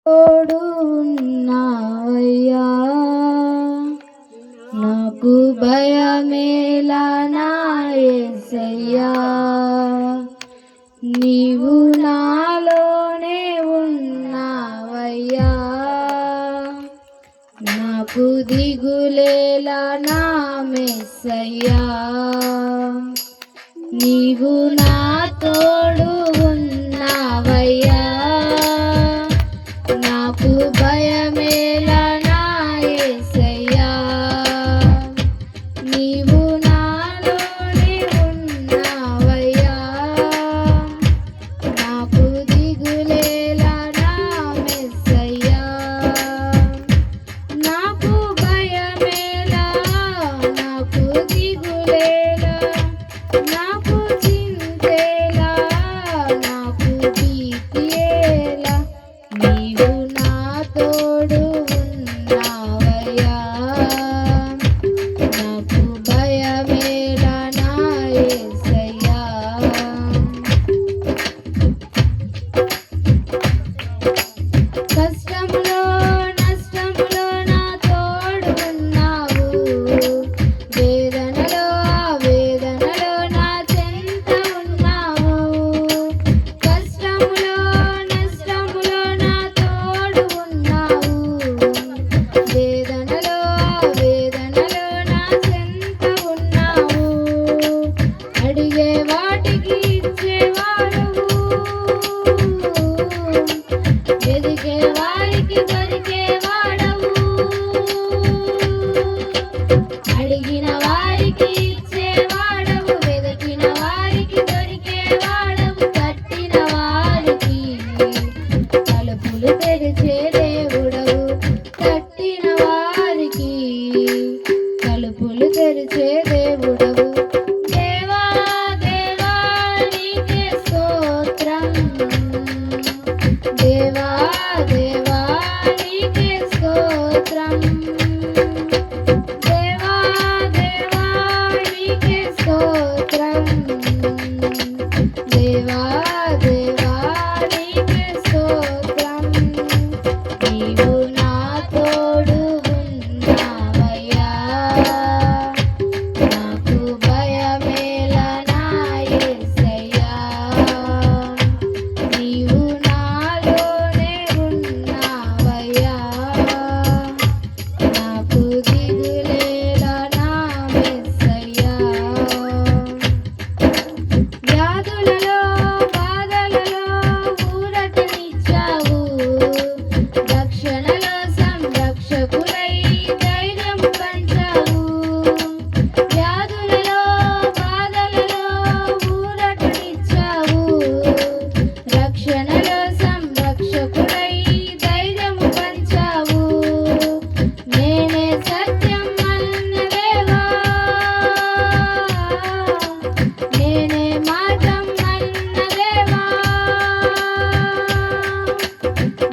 తోడు ఉన్నావయ్యా, నాకు భయమేలా నా యేసయ్యా, నీవు నాలోనే ఉన్నావయ్యా, నాకు దిగులేలా నా మెస్సయ్యా, నీవు నా తోడు ఉన్నావయ్యా, నాకు భయమేలా నా యేసయ్యా, నీవు నాలోనే ఉన్నావయ్యా, నాకు దిగులేలా నా మెస్సయ్యా, నాకు భయమేలా, నాకు దిగులేలా, నాకు చింతేలా, నాకు భీతియేలా, నీవు నా తోడు ఉన్నావయ్యా, నాకు భయమేలా నా యేసయ్యా. కష్టములో నష్టములో నా తోడు ఉన్నావు, వేదనలో వేదనలో నా చెంత ఉన్నావు, కష్టములో నష్టములో నా తోడు ఉన్నావు, వేదనలో వేదనలో నా చెంత ఉన్నావు, అడిగే వాటికి ఇచ్చేవాడవు, వెదికే వారికి దొరికేవాడవు, అడిగిన వారికి ఇచ్చేవాడవు, వెదికిన వారికి దొరికేవాడవు, తట్టిన వారికి తలుపులు తెరిచే దేవుడవు, తట్టిన వారికి తలుపులు తెరిచే దేవుడవు. దేవా దేవా నీకే స్తోత్రం, దేవా దేవా నీకే స్తోత్రం, దేవా దేవా నీకే స్తోత్రం, దేవా దేవా నీకే స్తోత్రం, నీవు నా తోడు ఉన్నావయ్యా, నాకు భయమేలా నా యేసయ్యా, నీవు నాలోనే ఉన్నావయ్యా, నాకు దిగులేలా నా మెస్సయ్యా. వ్యాధులలో బాధలలో ఊరటనిచ్చావు, రక్షణలో సంరక్షకులై ధైర్యం పంచావు, వ్యాధులలో బాధలలో ఊరటనిచ్చావు, రక్షణలో సంరక్షకులై ధైర్యం పంచావు, నేనే సత్యం అన్న దేవా, నేనే మార్గం అన్న దేవా,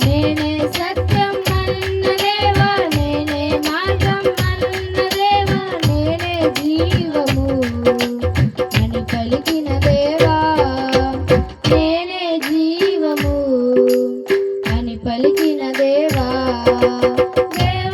నేనే సత్యం అన్న దేవా, నేనే మార్గం అన్న దేవా, నేనే జీవము అని పలికిన దేవా, నేనే జీవము అని పలికిన దేవా, దేవా